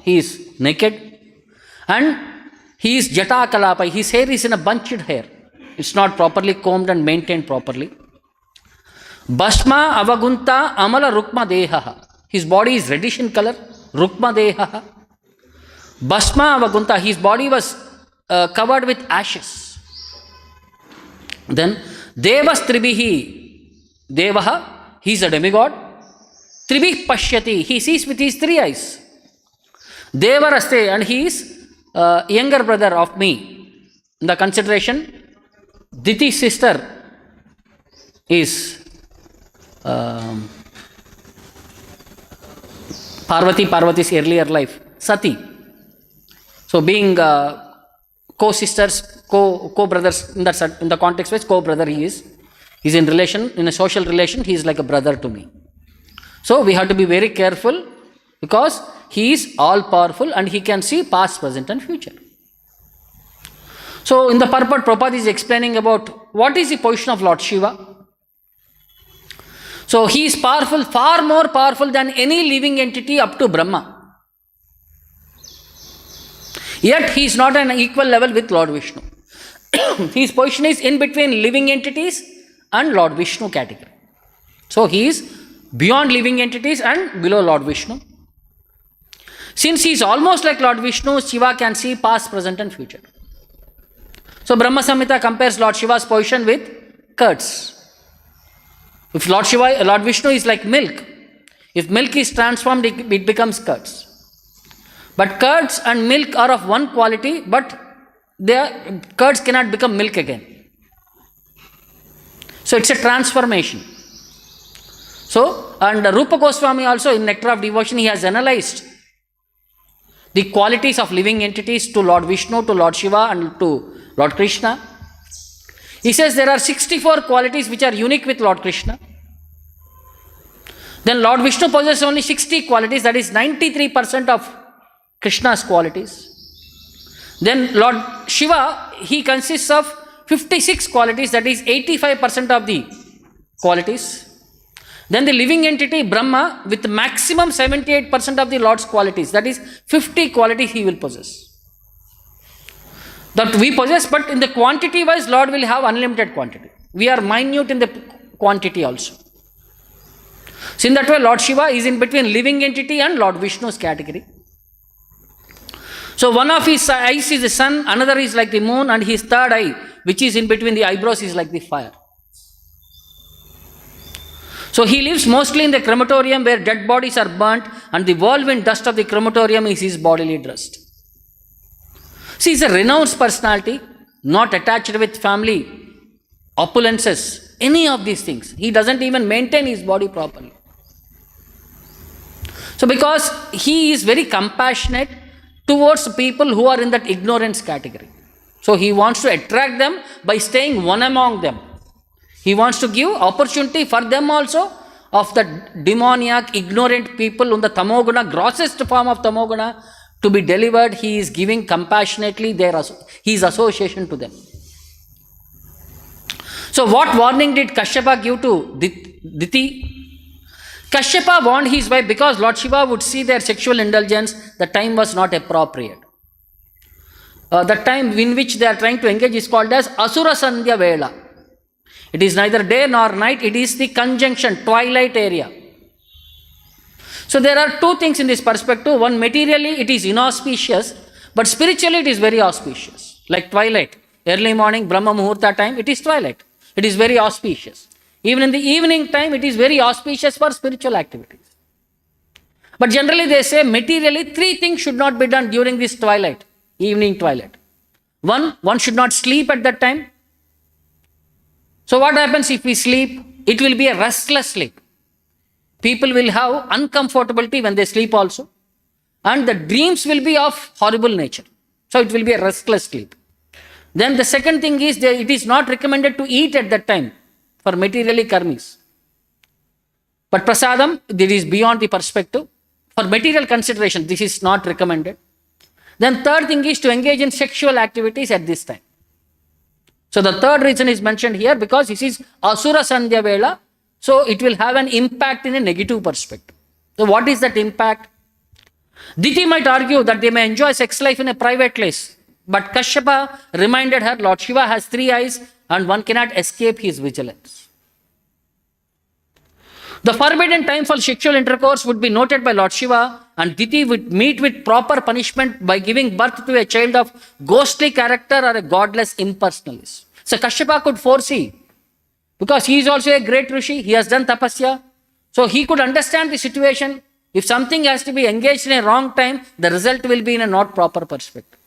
he is naked. And he is jata kalapa. His hair is in a bunched hair. It's not properly combed and maintained properly. Bhasma avagunta amala rukma dehaha. His body is reddish in color. Rukma dehaha. Bhasma avagunta. His body was covered with ashes. Then devas tribihi. Devaha. He is a demigod. Tribih pashyati. He sees with his three eyes. Devaraste. And he is younger brother of me. In the consideration, Diti's sister is Parvati's earlier life, Sati. So being co-sisters, co-brothers in the context which co-brother he is. He's in relation, in a social relation, he is like a brother to me. So we have to be very careful because he is all powerful and he can see past, present and future. So in the purport, Prabhupada is explaining about what is the position of Lord Shiva. So he is powerful, far more powerful than any living entity up to Brahma. Yet he is not on an equal level with Lord Vishnu. His position is in between living entities and Lord Vishnu category. So he is beyond living entities and below Lord Vishnu. Since he is almost like Lord Vishnu, Shiva can see past, present and future. So Brahma Samhita compares Lord Shiva's position with curds. If Lord Vishnu is like milk, if milk is transformed, it becomes curds. But curds and milk are of one quality, but curds cannot become milk again. So it's a transformation. So, and Rupa Goswami also in Nectar of Devotion, he has analyzed the qualities of living entities to Lord Vishnu, to Lord Shiva and to Lord Krishna. He says there are 64 qualities which are unique with Lord Krishna. Then Lord Vishnu possesses only 60 qualities, that is 93% of Krishna's qualities. Then Lord Shiva, he consists of 56 qualities, that is 85% of the qualities. Then the living entity Brahma with maximum 78% of the Lord's qualities, that is 50 qualities he will possess. That we possess, but in the quantity wise, Lord will have unlimited quantity. We are minute in the quantity also. So in that way, Lord Shiva is in between living entity and Lord Vishnu's category. So one of his eyes is the sun, another is like the moon, and his third eye, which is in between the eyebrows, is like the fire. So he lives mostly in the crematorium where dead bodies are burnt and the whirlwind dust of the crematorium is his bodily dust. See, he is a renounced personality, not attached with family, opulences, any of these things. He doesn't even maintain his body properly. So because he is very compassionate towards people who are in that ignorance category. So he wants to attract them by staying one among them. He wants to give opportunity for them also of the demoniac, ignorant people in the tamoguna, grossest form of tamoguna, to be delivered. He is giving compassionately his association to them. So what warning did Kashyapa give to Diti? Kashyapa warned his wife because Lord Shiva would see their sexual indulgence, the time was not appropriate. The time in which they are trying to engage is called as Asura Sandhya Vela. It is neither day nor night, it is the conjunction, twilight area. So there are two things in this perspective. One, materially it is inauspicious, but spiritually it is very auspicious. Like twilight, early morning, Brahma Muhurta time, it is twilight. It is very auspicious. Even in the evening time, it is very auspicious for spiritual activities. But generally they say materially three things should not be done during this twilight, evening twilight. One should not sleep at that time. So what happens if we sleep? It will be a restless sleep. People will have uncomfortability when they sleep also. And the dreams will be of horrible nature. So it will be a restless sleep. Then the second thing is that it is not recommended to eat at that time for materially karmis. But prasadam, this is beyond the perspective. For material consideration, this is not recommended. Then third thing is to engage in sexual activities at this time. So the third reason is mentioned here because this is Asura Sandhya Vela. So it will have an impact in a negative perspective. So what is that impact? Diti might argue that they may enjoy sex life in a private place. But Kashyapa reminded her, Lord Shiva has 3 eyes and one cannot escape his vigilance. The forbidden time for sexual intercourse would be noted by Lord Shiva, and Diti would meet with proper punishment by giving birth to a child of ghostly character or a godless impersonalist. So Kashyapa could foresee, because he is also a great Rishi, he has done tapasya, so he could understand the situation. If something has to be engaged in a wrong time, the result will be in a not proper perspective.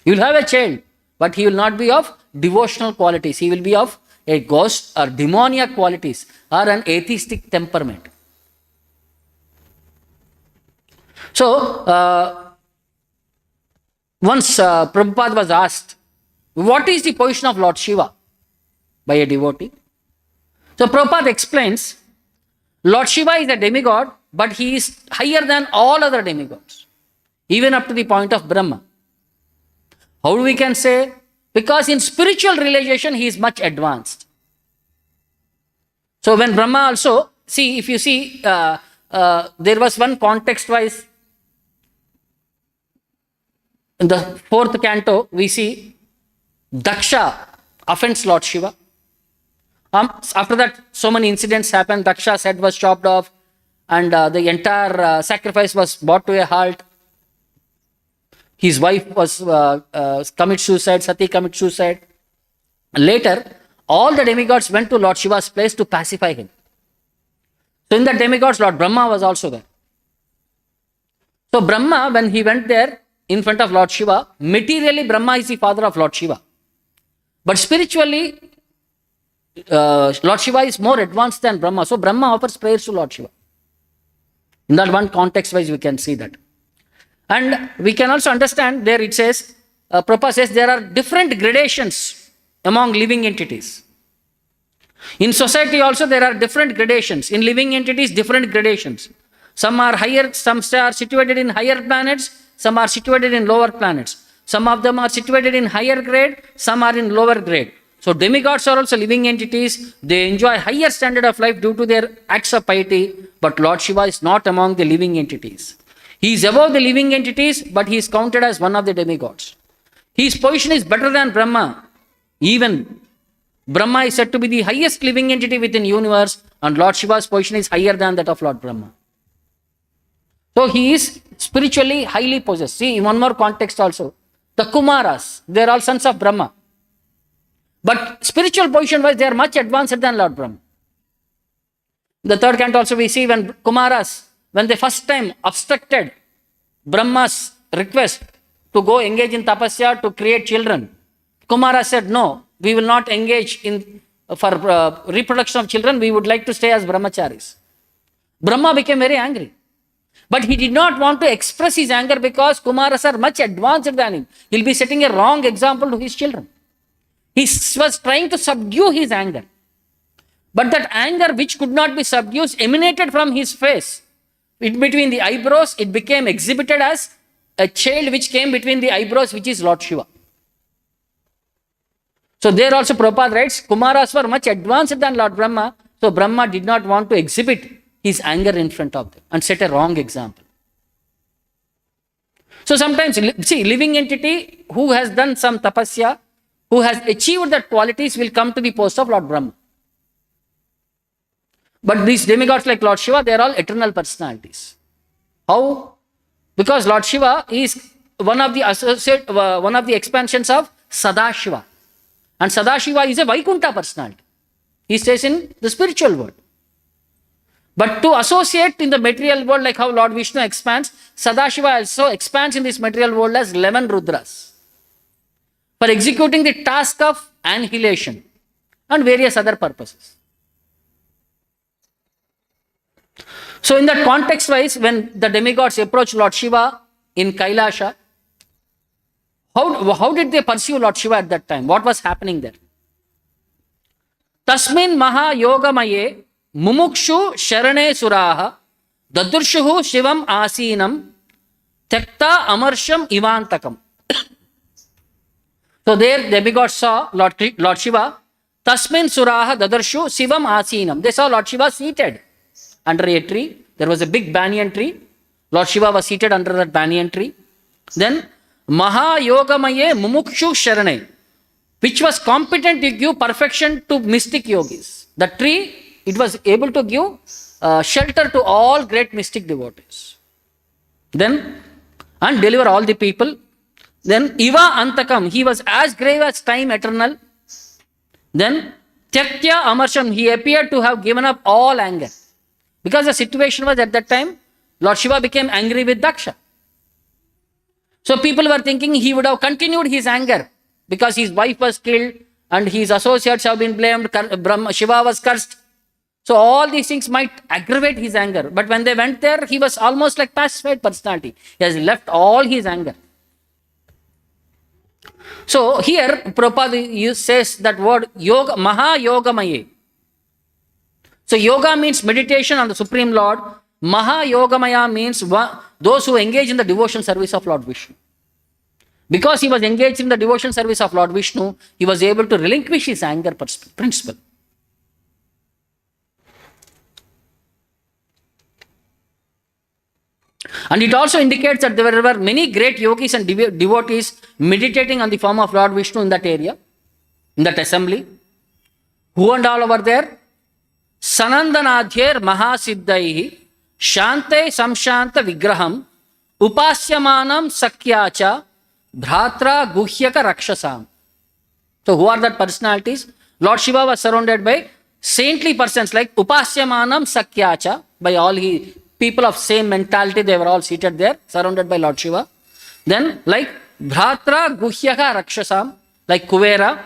You will have a child, but he will not be of devotional qualities. He will be of a ghost or demoniac qualities or an atheistic temperament. So, once Prabhupada was asked, what is the position of Lord Shiva by a devotee? So, Prabhupada explains, Lord Shiva is a demigod, but he is higher than all other demigods, even up to the point of Brahma. How we can say? Because in spiritual realization, he is much advanced. So when Brahma also, see, if you see, there was one context-wise, in the 4th canto, we see Daksha offends Lord Shiva. After that, so many incidents happened. Daksha's head was chopped off, and the entire sacrifice was brought to a halt. His wife was commit suicide, Sati commit suicide. Later, all the demigods went to Lord Shiva's place to pacify him. So in the demigods, Lord Brahma was also there. So Brahma, when he went there in front of Lord Shiva, materially Brahma is the father of Lord Shiva. But spiritually, Lord Shiva is more advanced than Brahma. So Brahma offers prayers to Lord Shiva. In that one context-wise, we can see that. And we can also understand, there it says, Prabhupada says, there are different gradations among living entities. In society also there are different gradations. In living entities, different gradations. Some are higher, some are situated in higher planets, some are situated in lower planets. Some of them are situated in higher grade, some are in lower grade. So demigods are also living entities. They enjoy higher standard of life due to their acts of piety, but Lord Shiva is not among the living entities. He is above the living entities, but he is counted as one of the demigods. His position is better than Brahma. Even Brahma is said to be the highest living entity within the universe, and Lord Shiva's position is higher than that of Lord Brahma. So he is spiritually highly possessed. See, in one more context also, the Kumaras, they are all sons of Brahma. But spiritual position-wise, they are much advanced than Lord Brahma. The 3rd canto also we see when Kumaras, when they first time obstructed Brahma's request to go engage in tapasya to create children, Kumara said, no, we will not engage in for reproduction of children, we would like to stay as brahmacharis. Brahma became very angry. But he did not want to express his anger because Kumaras are much advanced than him. He will be setting a wrong example to his children. He was trying to subdue his anger. But that anger which could not be subdued emanated from his face. In between the eyebrows, it became exhibited as a child which came between the eyebrows, which is Lord Shiva. So there also Prabhupada writes, Kumaras were much advanced than Lord Brahma, so Brahma did not want to exhibit his anger in front of them and set a wrong example. So sometimes, see, living entity who has done some tapasya, who has achieved that qualities will come to the post of Lord Brahma. But these demigods like Lord Shiva, they are all eternal personalities. How? Because Lord Shiva is one of the expansions of Sadashiva. And Sadashiva is a Vaikuntha personality. He stays in the spiritual world. But to associate in the material world like how Lord Vishnu expands, Sadashiva also expands in this material world as 11 Rudras for executing the task of annihilation and various other purposes. So in that context wise, when the demigods approached Lord Shiva in Kailasha, how did they pursue Lord Shiva at that time? What was happening there? Tasmin Maha Yogamaye Mumukshu Sharane Suraha Dadurshuhu Shivam Asinam Tekta Amarsham Ivantakam. So there demigods saw Lord Shiva. Tasmin Suraha Dadarshu Shivam Asinam. They saw Lord Shiva seated under a tree. There was a big banyan tree. Lord Shiva was seated under that banyan tree. Then Maha Yogamaye Mumukshu Sharane, which was competent to give perfection to mystic yogis. The tree, it was able to give shelter to all great mystic devotees. Then, and deliver all the people. Then Iva Antakam, he was as grave as time eternal. Then Tyaktya Amarsham, he appeared to have given up all anger. Because the situation was at that time, Lord Shiva became angry with Daksha. So people were thinking he would have continued his anger because his wife was killed and his associates have been blamed, Shiva was cursed. So all these things might aggravate his anger. But when they went there, he was almost like pacified personality. He has left all his anger. So here Prabhupada says that word yoga, Maha Yogamaye. So yoga means meditation on the Supreme Lord. Maha Yogamaya means those who engage in the devotion service of Lord Vishnu. Because he was engaged in the devotion service of Lord Vishnu, he was able to relinquish his anger principle. And it also indicates that there were many great yogis and devotees meditating on the form of Lord Vishnu in that area, in that assembly. Who and all over there? Sanandanadhyar Mahasiddhaihi Shante Samshanta Vigraham Upasyamanam Sakyacha Bhratra Guhyaka Rakshasam. So who are that personalities? Lord Shiva was surrounded by saintly persons like Upasyamanam Sakyacha, by all people of same mentality, they were all seated there, surrounded by Lord Shiva. Then like Bhratra Guhyaka Rakshasam, like Kuvera,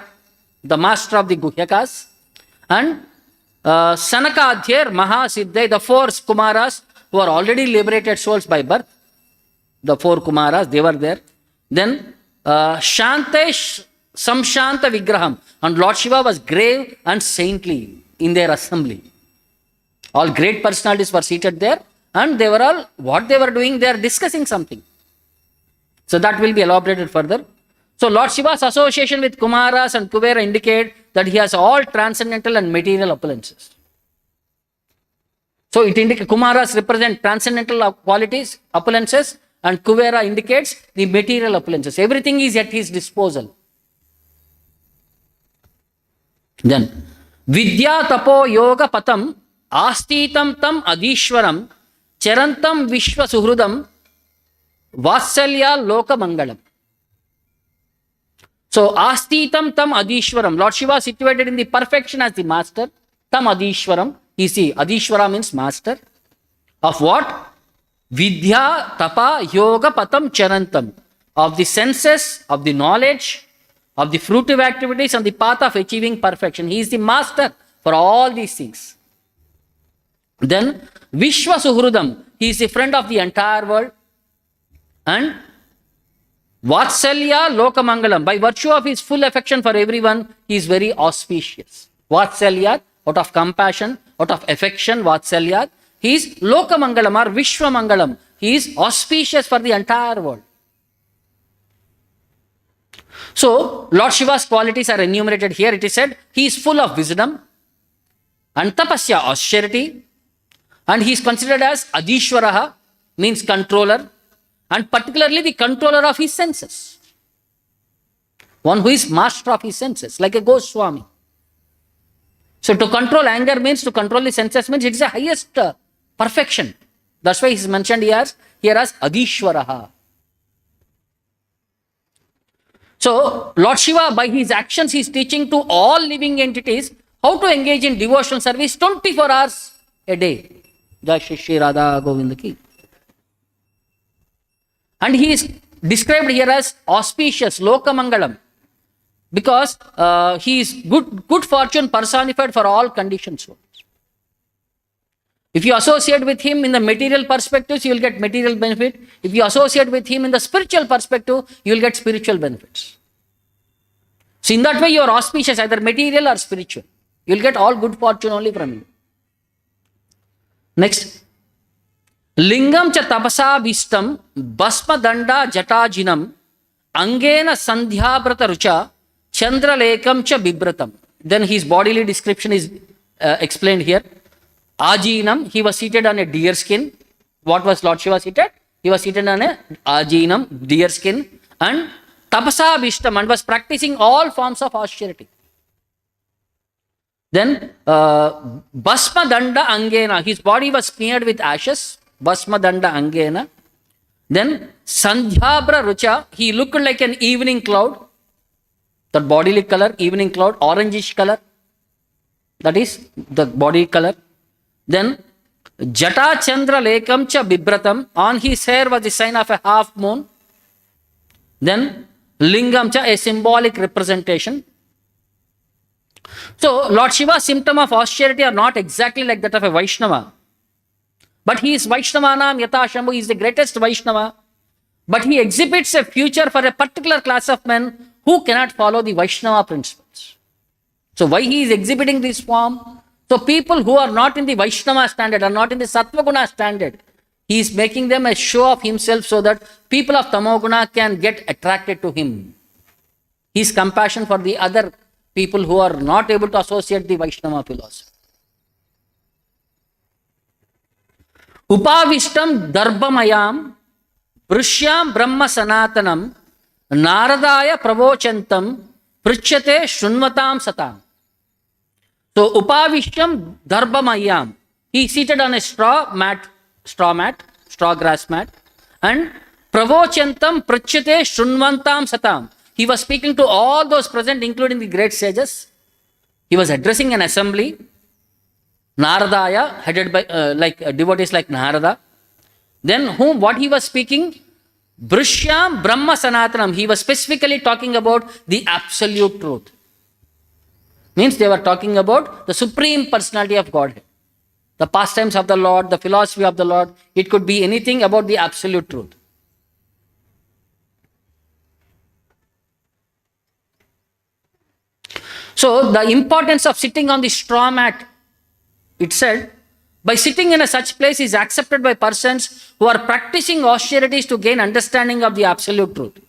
the master of the Guhyakas, and Sanakadhyar Mahasiddhai, the four Kumaras who are already liberated souls by birth. The four Kumaras, they were there. Then Shantesh Samshanta Vigraham, and Lord Shiva was grave and saintly in their assembly. All great personalities were seated there, and they were all, what they were doing, they are discussing something. So that will be elaborated further. So Lord Shiva's association with Kumaras and Kuvera indicate that he has all transcendental and material opulences. So it indicates Kumaras represent transcendental qualities, opulences, and Kuvera indicates the material opulences. Everything is at his disposal. Then Vidya Tapo Yoga Patam Astitam Tam Adishwaram Charantam Vishwa Suhrudam Vatsalya Loka Mangalam. So Astitam Tam Adishwaram, Lord Shiva situated in the perfection as the master. Tam Adishwaram, you see, Adishwara means master. Of what? Vidya Tapa Yoga Patam Charantam. Of the senses, of the knowledge, of the fruitive activities and the path of achieving perfection. He is the master for all these things. Then Vishwa Suhrudam, he is the friend of the entire world. And Vatsalya Lokamangalam, by virtue of his full affection for everyone, he is very auspicious. Vatsalya, out of compassion, out of affection, Vatsalya, he is Lokamangalam or Vishwamangalam. He is auspicious for the entire world. So, Lord Shiva's qualities are enumerated here. It is said, he is full of wisdom and tapasya, austerity, and he is considered as Adishwaraha, means controller, and particularly the controller of his senses. One who is master of his senses, like a ghost Swamy. So to control anger means to control the senses means it is the highest perfection. That's why he is mentioned here as Adishwaraha. So Lord Shiva, by his actions, he is teaching to all living entities how to engage in devotional service 24 hours a day. Jai Shri Radha Govinda ki. And he is described here as auspicious, Lokamangalam, because he is good fortune personified for all conditioned souls. If you associate with him in the material perspectives, you will get material benefit. If you associate with him in the spiritual perspective, you will get spiritual benefits. So in that way, you are auspicious, either material or spiritual. You will get all good fortune only from him. Next. Lingam cha tapasa vistam basma danda jatajinam angena sandhyabrata rucha chandralekam cha bibratam. Then his bodily description is explained here. Ajinam, he was seated on a deer skin. what was Lord Shiva seated? He was seated on a ajinam, deer skin, and tapasa vishtam, and was practicing all forms of austerity. Then Basma Danda Angena, his body was smeared with ashes. Basma Danda Angena. Then Sandhyabra Rucha, he looked like an evening cloud. The bodily color, evening cloud, orangish color. That is the body color. Then Jata Chandra Lekam Cha Bibratam, on his hair was the sign of a half moon. Then Lingam Cha, a symbolic representation. So Lord Shiva's symptom of austerity are not exactly like that of a Vaishnava. But he is Vaishnavanam Yata Shambhu, he is the greatest Vaishnava. But he exhibits a future for a particular class of men who cannot follow the Vaishnava principles. So why he is exhibiting this form? So people who are not in the Vaishnava standard, are not in the Sattva-guna standard, he is making them a show of himself so that people of Tamoguna can get attracted to him. His compassion for the other people who are not able to associate the Vaishnava philosophy. Upavishtam Darbhamayam Brishyam Brahma Sanatanam Naradaya Pravochantam Prichyate Shunvatam Satam. So Upavishtam Darbhamayam, he is seated on a straw grass mat, and Pravochantam Prichyate Shunvantam Satam. He was speaking to all those present, including the great sages. He was addressing an assembly. Naradaya, headed by devotees like Narada. Then what he was speaking? Brishyam Brahma Sanatanam. He was specifically talking about the absolute truth. Means they were talking about the supreme personality of Godhead. The pastimes of the Lord, the philosophy of the Lord. It could be anything about the absolute truth. So the importance of sitting on the straw mat, it said, by sitting in such place is accepted by persons who are practicing austerities to gain understanding of the absolute truth.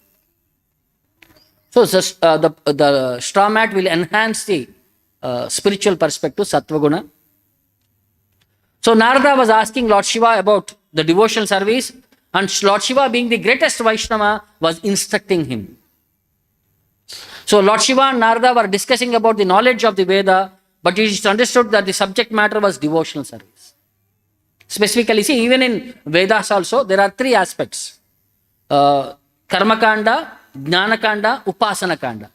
So the straw mat will enhance the spiritual perspective, Sattva-guna. So Narada was asking Lord Shiva about the devotional service, and Lord Shiva, being the greatest Vaishnava, was instructing him. So Lord Shiva and Narada were discussing about the knowledge of the Veda, but it is understood that the subject matter was devotional service. Specifically, see, even in Vedas also, there are three aspects. Karmakanda, Jnanakanda, Upasanakanda.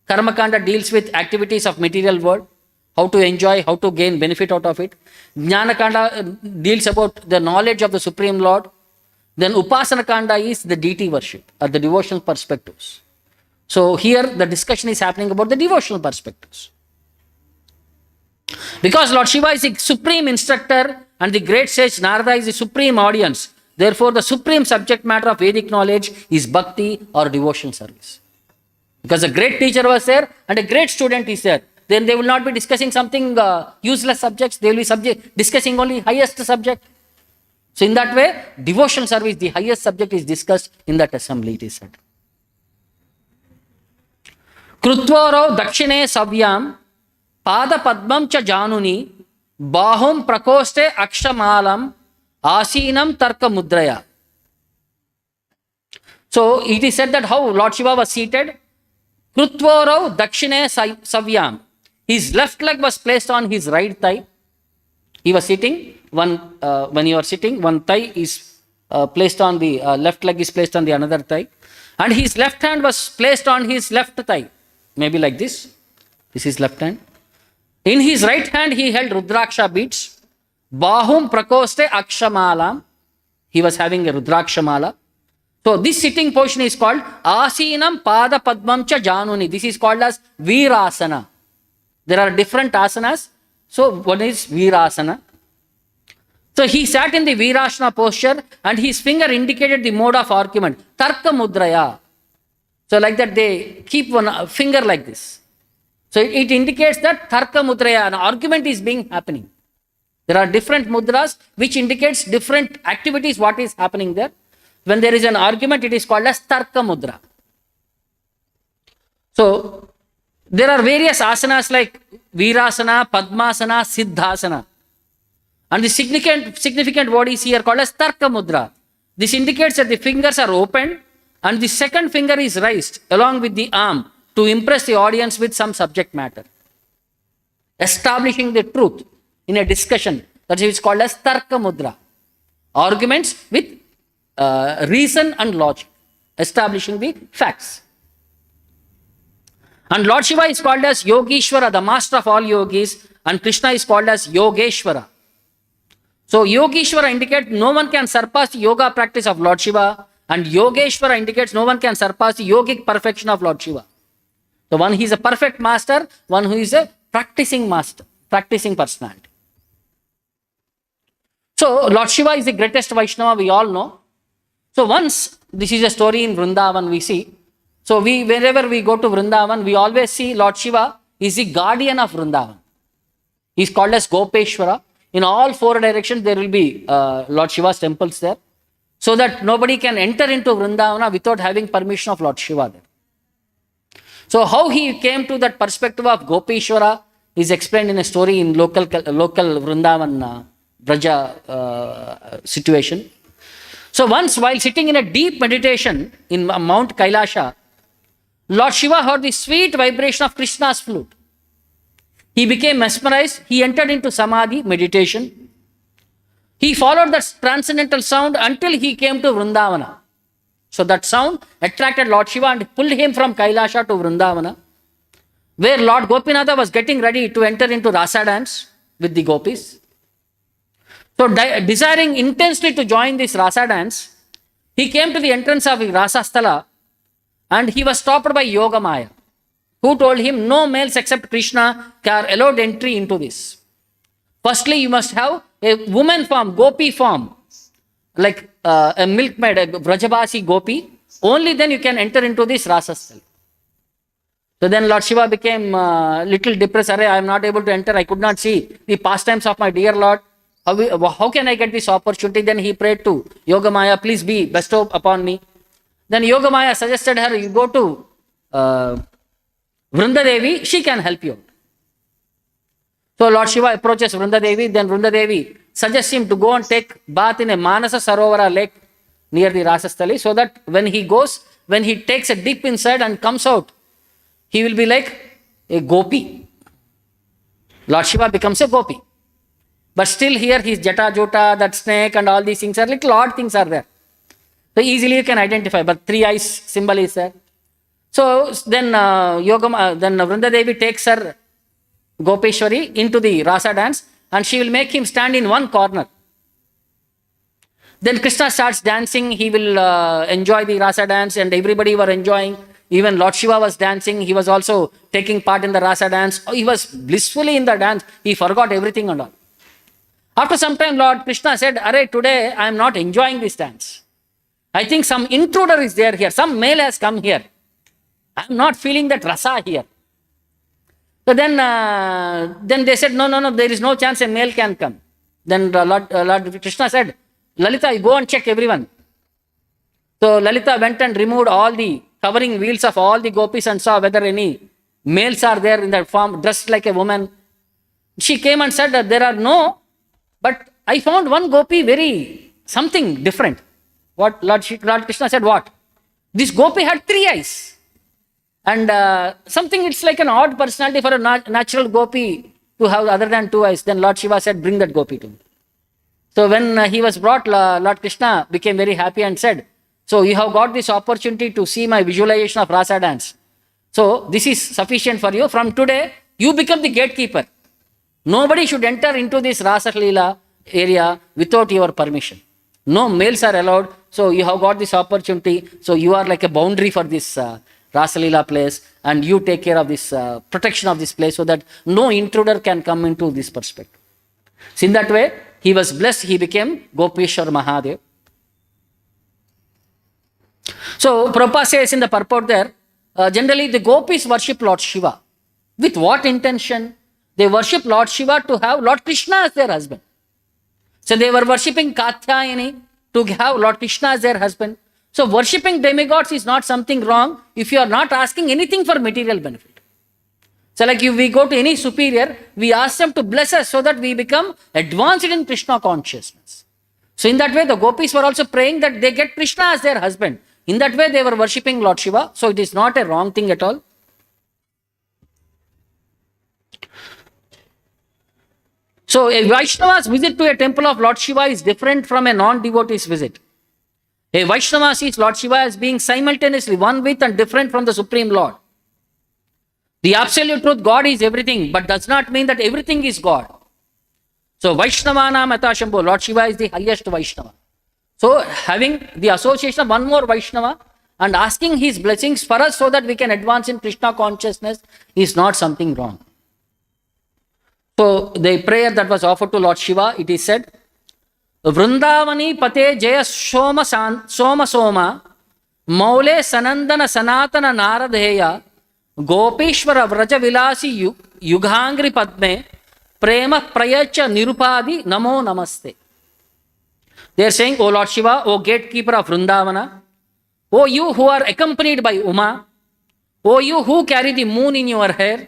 Karmakanda deals with activities of material world, how to enjoy, how to gain benefit out of it. Jnanakanda deals about the knowledge of the Supreme Lord. Then Upasanakanda is the deity worship, or the devotional perspectives. So here the discussion is happening about the devotional perspectives. Because Lord Shiva is the supreme instructor and the great sage Narada is the supreme audience, therefore the supreme subject matter of Vedic knowledge is bhakti or devotional service. Because a great teacher was there and a great student is there, then they will not be discussing something useless subjects, they will be discussing only highest subject. So in that way, devotional service, the highest subject is discussed in that assembly, it is said. Krutvaro dakshine savyam pada padmam cha januni bahum prakoste akshamalam asinam tarka mudraya. So it is said that how Lord Shiva was seated. Krutvaro dakshine savyam. His left leg was placed on his right thigh. He was sitting. When you are sitting, one thigh is placed on the left leg is placed on the another thigh, and his left hand was placed on his left thigh. Maybe like this. This is left hand. In his right hand, he held Rudraksha beads. Bahum prakoste akshamalam. He was having a Rudrakshamala. So this sitting position is called Asinam Pada Padmam Cha Januni. This is called as Virasana. There are different asanas. So one is Virasana. So he sat in the Virasana posture and his finger indicated the mode of argument. Tarka Mudraya. So like that they keep one finger like this. So it indicates that Tarka Mudraya, an argument is happening. There are different mudras which indicates different activities, what is happening there. When there is an argument, it is called as Tarka Mudra. So there are various asanas like Virasana, Padmasana, Siddhasana. And the significant word is here called as Tarka Mudra. This indicates that the fingers are open and the second finger is raised along with the arm to impress the audience with some subject matter. Establishing the truth in a discussion. That is called as Tarka Mudra. Arguments with reason and logic. Establishing the facts. And Lord Shiva is called as Yogeshwara, the master of all yogis, and Krishna is called as Yogeshwara. So Yogeshwara indicates no one can surpass the yoga practice of Lord Shiva, and Yogeshwara indicates no one can surpass the yogic perfection of Lord Shiva. So one, he is a perfect master, one who is a practicing master, practicing personality. So Lord Shiva is the greatest Vaishnava, we all know. So once, this is a story in Vrindavan we see. So wherever we go to Vrindavan, we always see Lord Shiva is the guardian of Vrindavan. He is called as Gopeshwara. In all four directions there will be Lord Shiva's temples there. So that nobody can enter into Vrindavana without having permission of Lord Shiva there. So how he came to that perspective of Gopeshwara is explained in a story in local Vrindavan Braja situation. So once while sitting in a deep meditation in Mount Kailasha, Lord Shiva heard the sweet vibration of Krishna's flute. He became mesmerized. He entered into Samadhi, meditation. He followed that transcendental sound until he came to Vrindavana. So that sound attracted Lord Shiva and pulled him from Kailasha to Vrindavana, where Lord Gopinatha was getting ready to enter into Rasa dance with the gopis. So desiring intensely to join this Rasa dance, he came to the entrance of the Rasa Sthala and he was stopped by Yogamaya, who told him no males except Krishna are allowed entry into this. Firstly, you must have a woman form, gopi form, like a milkmaid, a Brajabasi gopi. Only then you can enter into this Rasa Sthala. So then Lord Shiva became little depressed. I am not able to enter. I could not see the pastimes of my dear Lord. How can I get this opportunity? Then he prayed to Yogamaya, please be bestowed upon me. Then Yogamaya suggested her, you go to Vrindadevi, she can help you. So Lord Shiva approaches Vrindadevi, then Vrindadevi suggests him to go and take bath in a Manasa Sarovara lake near the Rasasthali, so that when he takes a dip inside and comes out, he will be like a gopi. Lord Shiva becomes a gopi. But still here his jata jota, that snake and all these things are little odd things are there. So easily you can identify, but 3 eyes symbol is there. So then then Vrindadevi takes her Gopeshwari into the Rasa dance and she will make him stand in one corner. Then Krishna starts dancing, he will enjoy the Rasa dance and everybody were enjoying. Even Lord Shiva was dancing, he was also taking part in the Rasa dance. He was blissfully in the dance, he forgot everything and all. After some time, Lord Krishna said, Arey, today I am not enjoying this dance. I think some intruder is there here. Some male has come here. I am not feeling that rasa here. So then they said, no, there is no chance a male can come. Then Lord Krishna said, Lalita, you go and check everyone. So Lalita went and removed all the covering wheels of all the gopis and saw whether any males are there in that form, dressed like a woman. She came and said that there are no, but I found one gopi very something different. What Lord Krishna said, what? This gopi had 3 eyes. And something, it's like an odd personality for a natural gopi to have other than 2 eyes. Then Lord Shiva said, bring that gopi to me. So when he was brought, Lord Krishna became very happy and said, so you have got this opportunity to see my visualization of Rasa dance. So this is sufficient for you. From today, you become the gatekeeper. Nobody should enter into this Rasa Leela area without your permission. No males are allowed. So you have got this opportunity. So you are like a boundary for this Rasa Leela place, and you take care of this protection of this place so that no intruder can come into this perspective. So in that way, he was blessed. He became Gopeshwar Mahadev. So Prabhupada says in the purport there, generally the gopis worship Lord Shiva. With what intention? They worship Lord Shiva to have Lord Krishna as their husband. So they were worshipping Katyayani to have Lord Krishna as their husband. So worshipping demigods is not something wrong if you are not asking anything for material benefit. So like if we go to any superior, we ask them to bless us so that we become advanced in Krishna consciousness. So in that way, the gopis were also praying that they get Krishna as their husband. In that way, they were worshipping Lord Shiva. So it is not a wrong thing at all. So a Vaishnava's visit to a temple of Lord Shiva is different from a non-devotee's visit. A Vaishnava sees Lord Shiva as being simultaneously one with and different from the Supreme Lord. The absolute truth, God is everything, but does not mean that everything is God. So Vaishnavanam Ata Shambho, Lord Shiva is the highest Vaishnava. So having the association of one more Vaishnava and asking his blessings for us so that we can advance in Krishna consciousness is not something wrong. So the prayer that was offered to Lord Shiva, it is said, Vrindavani Pate Jaya Soma Soma Maule Sanandana Sanatana Naradheya Gopishwara Vraja Vilasi Yughangri Padme Prema Prayacha Nirupadi Namo Namaste. They are saying, O Lord Shiva, O gatekeeper of Vrindavana, O you who are accompanied by Uma, O you who carry the moon in your hair,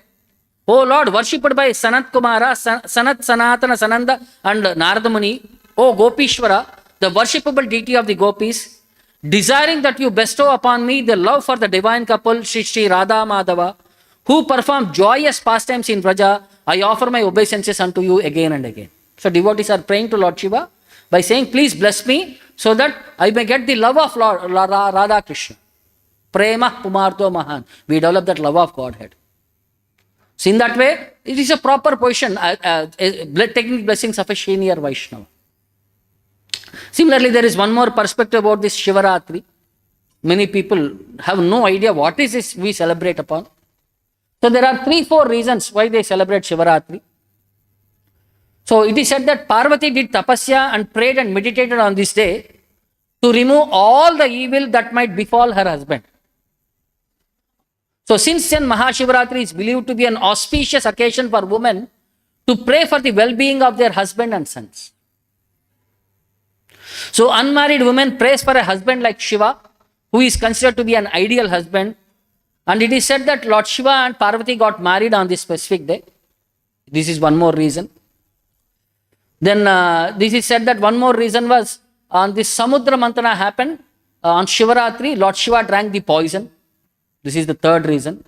O Lord, worshipped by Sanat Kumara, Sanat Sanatana Sananda and Narada Muni, O Gopishwara, the worshipable deity of the gopis, desiring that you bestow upon me the love for the divine couple, Shri Radha Madhava, who perform joyous pastimes in Vraja, I offer my obeisances unto you again and again. So devotees are praying to Lord Shiva by saying, please bless me so that I may get the love of Lord Radha Krishna. Prema Pumarto Mahan. We develop that love of Godhead. So in that way, it is a proper position, taking blessings of a senior Vaishnava. Similarly, there is one more perspective about this Shivaratri. Many people have no idea what is this we celebrate upon. So there are 3-4 reasons why they celebrate Shivaratri. So it is said that Parvati did tapasya and prayed and meditated on this day to remove all the evil that might befall her husband. So since then, Mahashivaratri is believed to be an auspicious occasion for women to pray for the well-being of their husband and sons. So unmarried women prays for a husband like Shiva, who is considered to be an ideal husband. And it is said that Lord Shiva and Parvati got married on this specific day. This is one more reason. Then this is said that one more reason was on this Samudra Mantana happened on Shivaratri, Lord Shiva drank the poison. This is the third reason.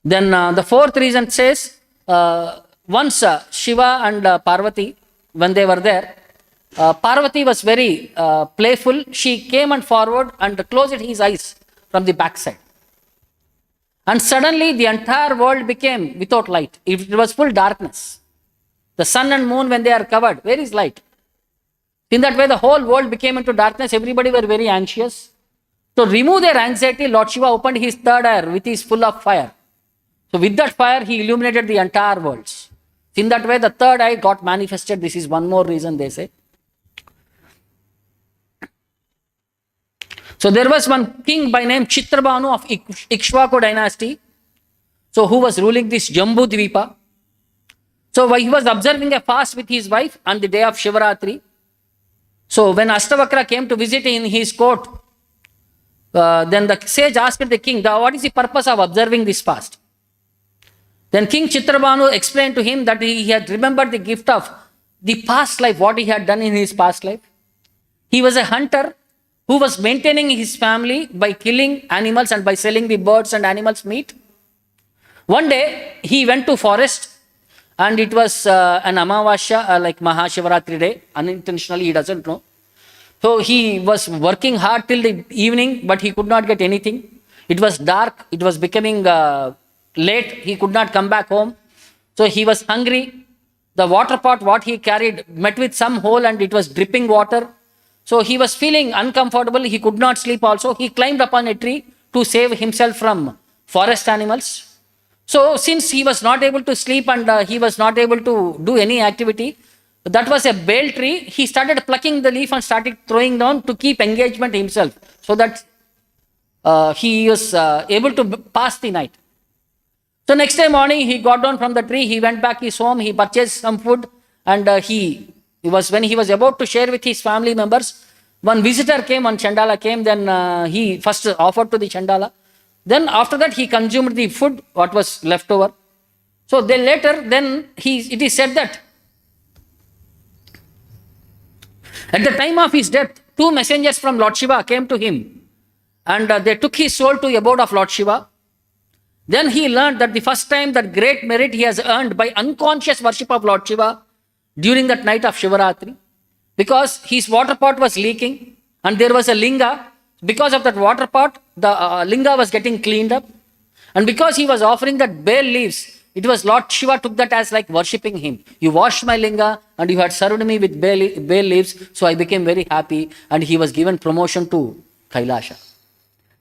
Then the fourth reason says, once Shiva and Parvati, when they were there, Parvati was very playful. She came and forward and closed his eyes from the backside. And suddenly the entire world became without light. It was full darkness. The sun and moon, when they are covered, where is light? In that way, the whole world became into darkness. Everybody were very anxious. To remove their anxiety, Lord Shiva opened his third eye, which is full of fire. So with that fire, he illuminated the entire world. In that way, the third eye got manifested. This is one more reason, they say. So there was one king by name Chitrabhanu of Ikshvaku dynasty, so who was ruling this Jambu Dvipa. So he was observing a fast with his wife on the day of Shivaratri. So when Ashtavakra came to visit in his court, then the sage asked the king, what is the purpose of observing this fast? Then King Chitrabhanu explained to him that he had remembered the gift of the past life, what he had done in his past life. He was a hunter who was maintaining his family by killing animals and by selling the birds and animals' meat. One day, he went to forest and it was an Amavasya, like Mahashivaratri day. Unintentionally, he doesn't know. So he was working hard till the evening, but he could not get anything. It was dark. It was becoming late. He could not come back home. So he was hungry. The water pot, what he carried, met with some hole and it was dripping water. So he was feeling uncomfortable. He could not sleep also. He climbed upon a tree to save himself from forest animals. So since he was not able to sleep and he was not able to do any activity, that was a bale tree. He started plucking the leaf and started throwing down to keep engagement himself so that he was able to pass the night. So next day morning, he got down from the tree. He went back his home. He purchased some food and when he was about to share with his family members, one visitor came, one Chandala came, then he first offered to the Chandala. Then after that he consumed the food what was left over. So then later, then it is said that at the time of his death, 2 messengers from Lord Shiva came to him, and they took his soul to the abode of Lord Shiva. Then he learned that the first time that great merit he has earned by unconscious worship of Lord Shiva during that night of Shivaratri, because his water pot was leaking and there was a linga. Because of that water pot, the linga was getting cleaned up, and because he was offering that bale leaves, it was Lord Shiva took that as like worshipping him. You washed my linga and you had served me with bale leaves, so I became very happy, and he was given promotion to Kailasha.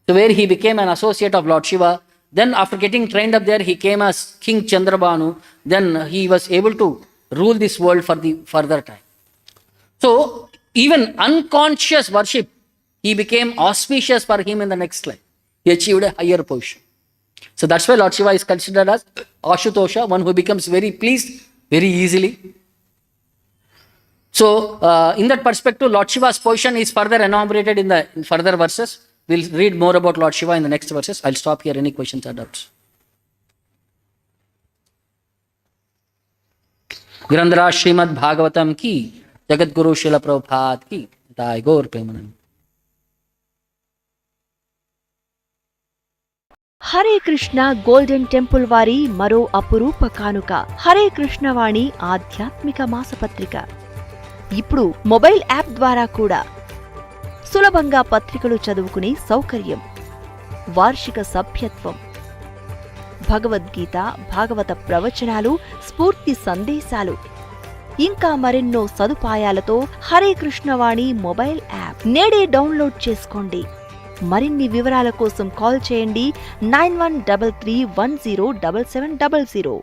So where he became an associate of Lord Shiva. Then after getting trained up there, he came as King Chandrabhanu. Then he was able to rule this world for the further time. So even unconscious worship, he became auspicious for him in the next life. He achieved a higher position. So that's why Lord Shiva is considered as Ashutosha, one who becomes very pleased very easily. So in that perspective, Lord Shiva's position is further enumerated in the further verses. We'll read more about Lord Shiva in the next verses. I'll stop here. Any questions or doubts? Grandhara Srimad Bhagavatam ki, Jagat Guru Srila Prabhupada ki, Jai Gaur Premanand. Hare Krishna golden temple వారి మరో అపురూప కానుక హరే కృష్ణ వాణి ఆధ్యాత్మిక మాసపత్రిక. ఇప్పుడు mobile app ద్వారా కూడా సులభంగా పత్రికలు చదువుకునే సౌకర్యం, వార్షిక సభ్యత్వం, భగవద్గీత, భాగవత ప్రవచనాలు, స్ఫూర్తి సందేశాలు, ఇంకా మరెన్నో సదుపాయాలతో హరే కృష్ణవాణి మొబైల్ యాప్ నేడే డౌన్లోడ్ చేసుకోండి. మరిన్ని వివరాల కోసం కాల్ చేయండి 9133107700.